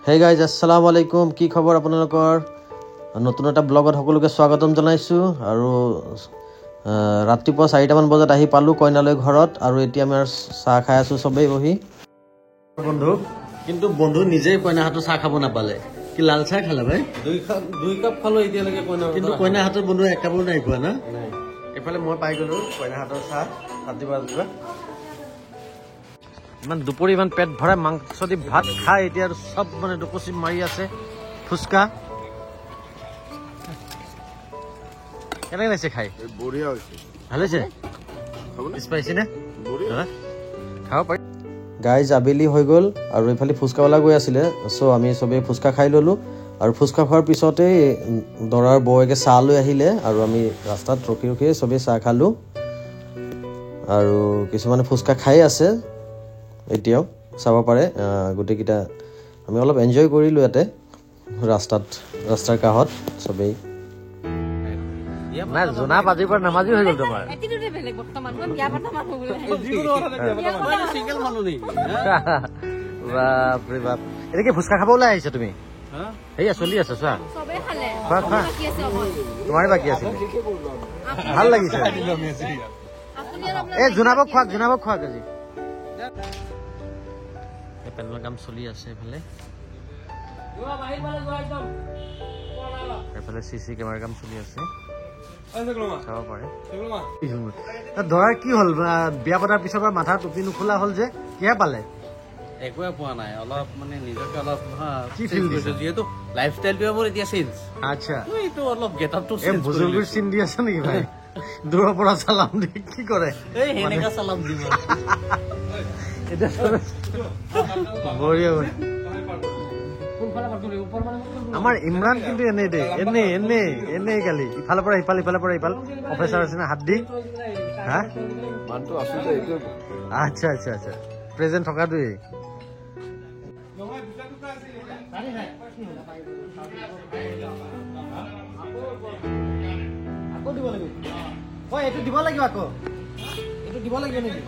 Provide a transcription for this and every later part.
Hey guys, assalamu alaikum. কি খবৰ আপোনালোকৰ? নতুন এটা ব্লগত সকলোকে স্বাগতম জনাইছো আৰু ৰাতিপুৱা 4টা মান বজাত আহি পালো কইনালৈ ঘৰত আৰু এতিয়া আমি চাহ খাই আছো সবেই বহি বন্ধু কিন্তু বন্ধু নিজে কইনা হাতৰ চাহ খাব নাপালে কি লাল চাহ খালে ভাই দুই কাপ খালো এতিয়া লাগে কইনা কিন্তু কইনা হাতৰ বন্ধু এক কাপো নাই কোৱা না এফালে মই পাই গলো কইনা হাতৰ চাহ ৰাতিপুৱা ইমান দুপৰীয়া ইমান পেট ভৰা মাংস দি ভাত খাই এতিয়া সব মানে ডকচি মাৰি আছে ফুচকা কেনেকৈ লাগিছে খাই বঢ়িয়া হৈছে ভাল হৈছে স্পাইচি নে বঢ়িয়া খাব পাৰি গাইজ আবেলি হৈ গ'ল আৰু এইফালে ফুচকাৱালা গৈ আছিলে চ' আমি চবেই ফুচকা খাই ল'লোঁ আৰু ফুচকা খোৱাৰ পিছতেই দৰাৰ বৌয়েকে চাহ লৈ আহিলে আৰু আমি ৰাস্তাত ৰখি ৰখি চবেই চাহ খালোঁ আৰু কিছুমানে ফুচকা খাই আছে এতিয়াও চাব পাৰে গোটেইকেইটা আমি অলপ এনজয় কৰিলোঁ ইয়াতে ৰাস্তাৰ কাষত চবেই না জনা বাজিৰ পৰা নামাজি হৈ গ'ল তোমাৰ এটিটিউডে বেলেগ বৰ্তমান মই বিয়া পাতা মানুহ বোলে সিঙ্গেল মানুহ নি বাপ ৰে বাপ এনে কি ফুচকা খাব ওলাই আহিছা তুমি হেয়া চলি আছে চোৱা সবে খালে বাকি আছে তোমাৰ বাকি আছে ভাল লাগিছে এই জুনাবক খোৱা আজি পেনেলৰ কাম চলি আছে এইফালে চিচি কেমেৰাৰ কাম চলি আছে চাব পাৰে ধৰাৰ কি হ'ল বিয়া পতাৰ পিছৰ পৰা মাথা টুপি নোখোলা হ'ল যে কিহে পালে একোৱে পোৱা নাই অলপ মানে নিজকে অলপ কি ফিল কৰিছে যিহেতু লাইফষ্টাইলটোৱে মোৰ এতিয়া চেঞ্জ আচ্ছা এইটো অলপ গেটআপটো চেঞ্জ বুজুৰ্গৰ চিন দি আছে নেকি ভাই দূৰৰ পৰা চালাম দি কি কৰে এই হেনেকা চালাম দিব এটা বঢ়িয়া আমাৰ ইমৰান কিন্তু এনে কালি ইফালৰ পৰা ইফাল প্ৰফেচাৰ আছে না হাত দি হা আচ্ছা প্ৰেজেণ্ট থকাটোৱেই এইটো দিব লাগিব আকৌ এইটো দিব লাগিব নেকি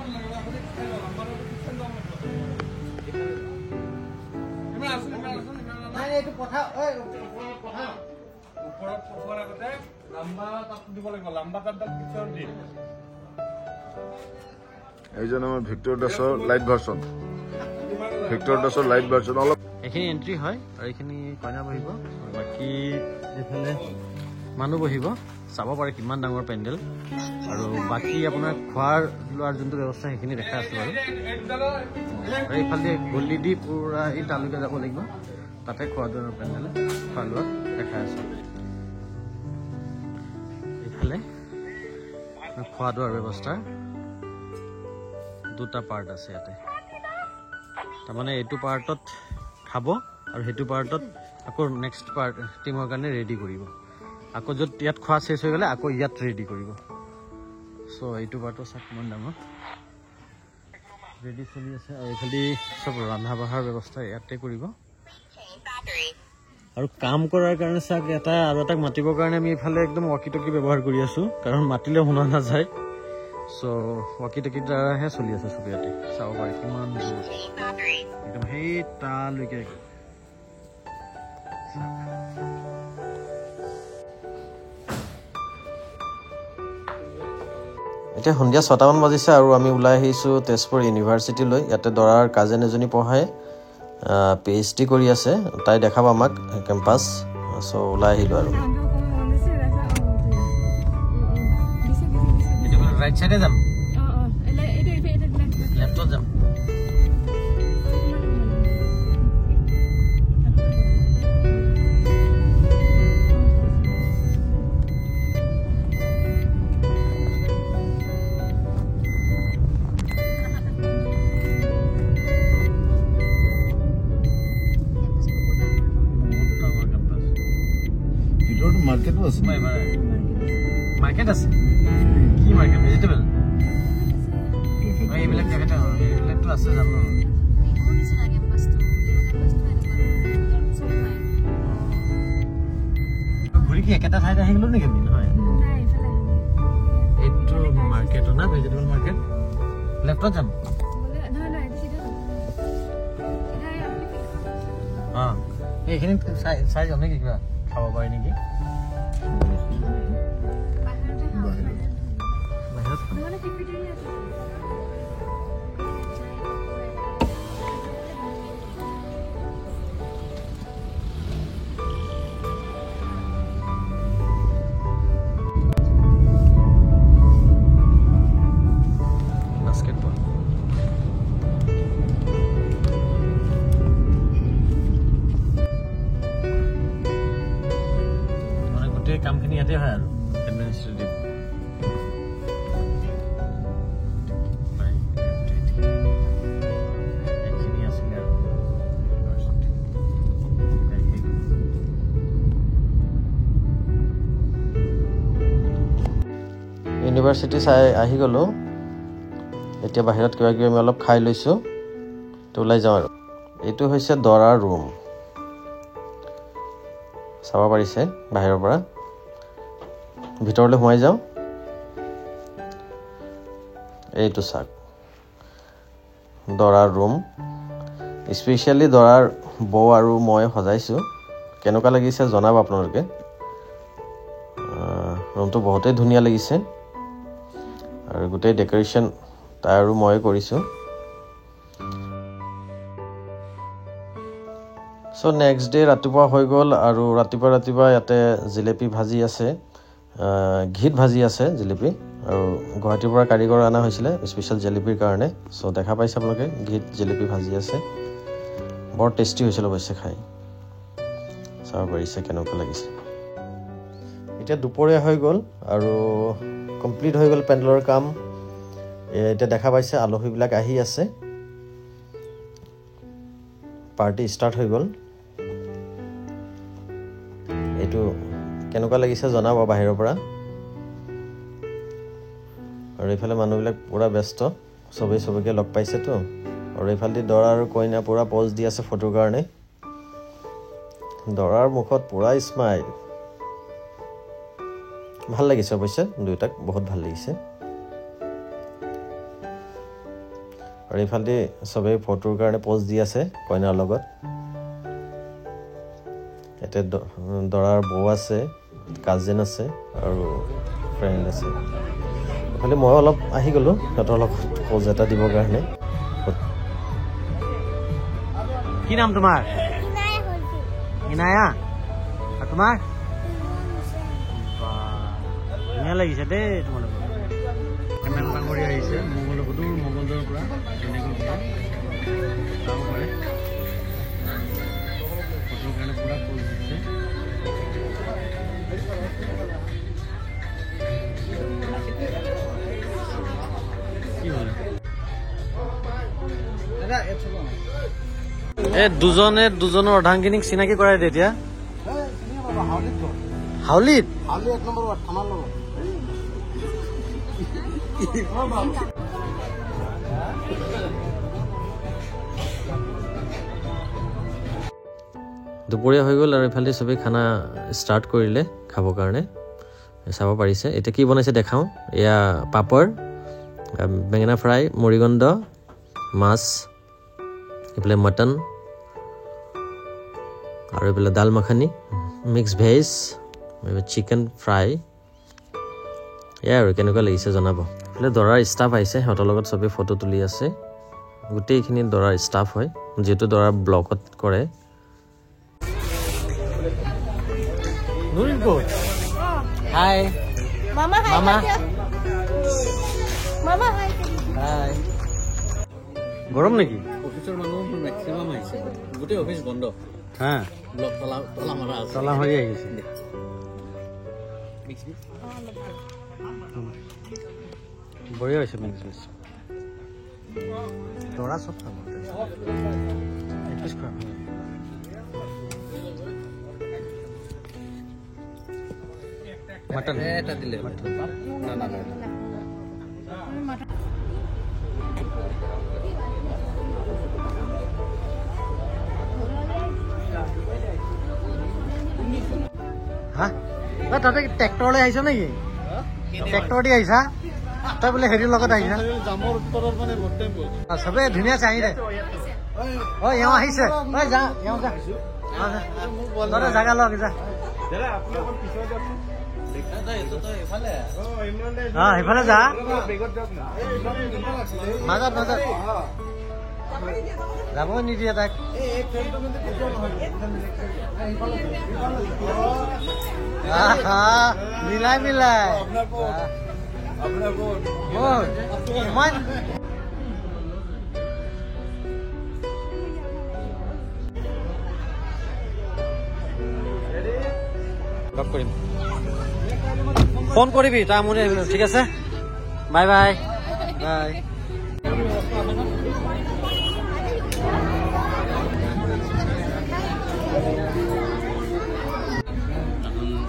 এইজন আমাৰ ভিক্টৰ দাসৰ লাইট ভাৰ্চন অলপ এইখিনি এন্ট্ৰি হয় আৰু এইখিনি কইনা বহিব বাকী এইফালে মানুহ বহিব চাব পাৰে কিমান ডাঙৰ পেণ্ডেল আৰু বাকী আপোনাৰ খোৱাৰ লোৱাৰ যোনটো ব্যৱস্থা সেইখিনি দেখা আছো আৰু এইফালে গলি দি পুৰা এই তালৈকে যাব লাগিব তাতে খোৱা লোৱাৰ পেণ্ডেল খোৱা লোৱা দেখা আছো এইফালে খোৱা লোৱাৰ ব্যৱস্থা দুটা পাৰ্ট আছে ইয়াতে তাৰমানে এইটো পাৰ্টত খাব আৰু সেইটো পাৰ্টত আকৌ নেক্সট পাৰ্ট টিমৰ কাৰণে ৰেডি কৰিব আকৌ য'ত ইয়াত খোৱা শেষ হৈ গ'লে আকৌ ইয়াত ৰেডি কৰিব চ' এইটো পাৰ্টৰ চাওক কিমান ডাঙৰ ৰেডি চলি আছে আৰু এইফালে চব ৰন্ধা বঢ়াৰ ব্যৱস্থা ইয়াতে কৰিব আৰু কাম কৰাৰ কাৰণে চাওক আৰু এটাক মাতিবৰ কাৰণে আমি এইফালে একদম ৱাকি টকি ব্যৱহাৰ কৰি আছোঁ কাৰণ মাতিলে শুনা নাযায় চ' ৱাকি টকিৰ দ্বাৰাহে চলি আছে চব ইয়াতে চাব পাৰে কিমান একদম সেই তালৈকে এতিয়া সন্ধিয়া 6টা মান বাজিছে আৰু আমি ওলাই আহিছোঁ তেজপুৰ ইউনিভাৰ্চিটিলৈ ইয়াতে দৰাৰ কাজেন এজনী পঢ়াই PhD কৰি আছে তাই দেখাব আমাক কেম্পাছ চ' ওলাই আহিলোঁ আৰু ৰাইট চাইডে যাম লেফ্টত যাম মাৰ্কেটো আছে মাৰ্কেট আছে কি মাৰ্কেট ভেজিটেবল এইবিলাক এইবিলাকতো আছে জানো ঘূৰি কি একেটা ঠাইত আহি গ'লো নেকি নহয় এইটো মাৰ্কেটো না ভেজিটেবল মাৰ্কেট লেফ্টত যাম এইখিনি চাই যাম নেকি কিবা খাব পাৰি নেকি কামখিনি ইয়াতে হয় আৰু এডমিনিষ্ট্ৰেটিভ এইখিনি আছিলে আৰু ইউনিভাৰ্চিটি চাই আহি গ'লোঁ এতিয়া বাহিৰত কিবা কিবি আমি অলপ খাই লৈছোঁ তো ওলাই যাওঁ আৰু এইটো হৈছে দৰাৰ ৰুম চাব পাৰিছে বাহিৰৰ পৰা ভিতৰলৈ সোমাই যাওঁ এইটো চাওক দৰাৰ ৰুম স্পেচিয়েলি দৰাৰ বৌ আৰু মই সজাইছোঁ কেনেকুৱা লাগিছে জনাব আপোনালোকে ৰুমটো বহুতেই ধুনীয়া লাগিছে আৰু গোটেই ডেকৰেশ্যন তাই আৰু মই কৰিছোঁ চ' নেক্সট ডে ৰাতিপুৱা হৈ গ'ল আৰু ৰাতিপুৱা ইয়াতে জিলেপি ভাজি আছে ঘিত ভাজি আছে জিলেপি আৰু গুৱাহাটীৰ পৰা কাৰিকৰ অনা হৈছিলে স্পেচিয়েল জিলেপিৰ কাৰণে চ' দেখা পাইছে আপোনালোকে ঘিত জিলেপি ভাজি আছে বৰ টেষ্টি হৈছিল অৱশ্যে খাই চাব পাৰিছে কেনেকুৱা লাগিছে এতিয়া দুপৰীয়া হৈ গ'ল আৰু কমপ্লিট হৈ গ'ল পেণ্ডেলৰ কাম এতিয়া দেখা পাইছে আলহীবিলাক আহি আছে পাৰ্টি ষ্টাৰ্ট হৈ গ'ল এইটো কেনেকুৱা লাগিছে জনাব বাহিৰৰ পৰা আৰু এইফালে মানুহবিলাক পুৰা ব্যস্ত চবেই লগ পাইছেতো আৰু এইফালে দৰা আৰু কইনা পুৰা প'জ দি আছে ফটোৰ কাৰণে দৰাৰ মুখত পুৰা স্মাইল ভাল লাগিছে অৱশ্যে দুয়োটাক বহুত ভাল লাগিছে আৰু এইফালে চবেই ফটোৰ কাৰণে প'জ দি আছে কইনাৰ লগত এতিয়া দৰাৰ বৌ আছে কাজিন আছে আৰু ফ্ৰেণ্ড আছে এইফালে মই অলপ আহি গ'লোঁ সিহঁতৰ লগত প'জ এটা দিবৰ কাৰণে কি নাম তোমাৰ ইনায়া আৰু তোমাৰ ধুনীয়া লাগিছে দেই তোমালোকৰ কেমেৰা ডাঙৰি আহিছে মংগলদৈৰ পৰা ধুনীয়াকৈ চাব পাৰে ফটোৰ কাৰণে পুৰা প'জ দিছে দুজনৰ অৰ্ধাংগিনীক চিনাকি কৰাই দে এতিয়া হাউলিত দুপৰীয়া হৈ গ'ল আৰু এইফালে চবেই খানা ষ্টাৰ্ট কৰিলে খাবৰ কাৰণে চাব পাৰিছে এতিয়া কি বনাইছে দেখাওঁ এয়া পাপৰ বেঙেনা ফ্ৰাই মুৰিগণ্ড মাছ এইফালে মটন আৰু এইফালে দাল makhani mix veg chicken fry এয়া আৰু কেনেকুৱা লাগিছে জনাব এইফালে দৰাৰ ষ্টাফ আহিছে সিহঁতৰ লগত চবেই ফটো তুলি আছে গোটেইখিনি দৰাৰ ষ্টাফ হয় যিহেতু দৰাৰ ব্লগত কৰে হাই মামা হাই গৰম নেকি অফিচৰ মানুহ মেক্সিমাম আহিছে গোটেই অফিচ বন্ধ হা ব্লক তলা মাৰি আহিছে বঢ়িয়া হৈছে মিক্স ভেজ দৰা চব খাব मटन এটা দিলে না না না হ্যাঁ না তাতে ট্ৰেক্টৰলৈ আহিছ নেকি ট্ৰেক্টৰ দি আহিছা তই বোলে হেৰিৰ লগত আহিছা জামৰ উত্তৰত মানে গোটেই চবে ধুনীয়া চাহি দে ঐ এওঁ আহিছে ঐ যা এওঁ যা তই জাগা লগ যা সেইফালে যা মাজত মাজত যাব নিদিয়ে তাক মিলাই মিলাই ইমান লগ কৰিম ফোন কৰিবি তই মোৰ ঠিক আছে bye bye bye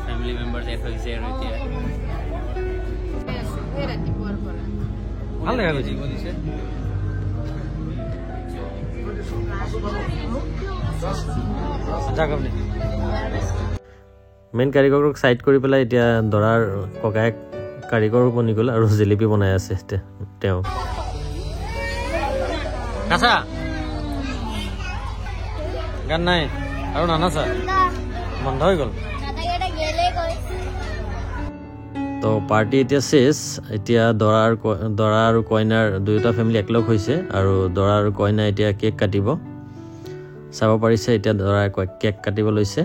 family member add হয়েছে আৰ এতিয়া ভাল দেখা গৈছে মেইন কাৰিকৰক চাইড কৰি পেলাই এতিয়া দৰাৰ ককায়েক কাৰিকৰ বনি গ'ল আৰু জিলিপি বনাই আছে তেওঁ কাছা গান নাই আৰু নানাচা বন্ধ হৈ গ'ল তো পাৰ্টি এতিয়া শেষ এতিয়া দৰা আৰু কইনাৰ দুয়োটা ফেমিলি একলগ হৈছে আৰু দৰা আৰু কইনা এতিয়া কেক কাটিব চাব পাৰিছে এতিয়া দৰাই কেক কাটিব লৈছে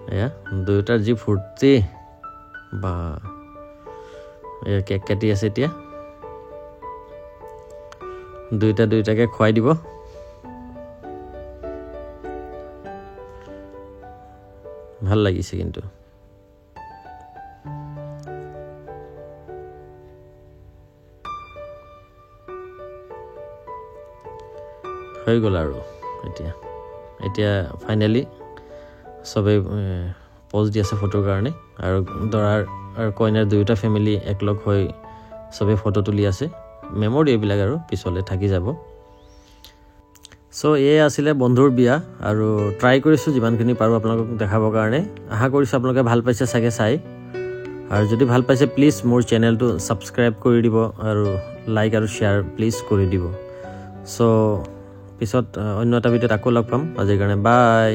এয়া দুয়োটাৰ যি ফূৰ্তি বা এয়া কেক কাটি আছে এতিয়া দুয়োটাকে খুৱাই দিব ভাল লাগিছে কিন্তু হৈ গ'ল আৰু এতিয়া ফাইনেলি সবে পজ দি আছে ফটোৰ কাৰণে আৰু দৰাৰ আৰু কইনাৰ দুয়োটা ফেমিলি একলগ হৈ সবে ফটো তুলি আছে মেমৰি এইবিলাক আৰু পিছলৈ থাকি যাব চ' এই আছিলে বন্ধুৰ বিয়া আৰু ট্ৰাই কৰিছোঁ যিমানখিনি পাৰোঁ আপোনালোকক দেখাবৰ কাৰণে আশা কৰিছোঁ আপোনালোকে ভাল পাইছে চাগে চাই আৰু যদি ভাল পাইছে প্লিজ মোৰ চেনেলটো ছাবস্ক্ৰাইব কৰি দিব আৰু লাইক আৰু শ্বেয়াৰ প্লিজ কৰি দিব চ' পিছত অন্য এটা ভিডিঅ'ত আকৌ লগ পাম আজিৰ কাৰণে বাই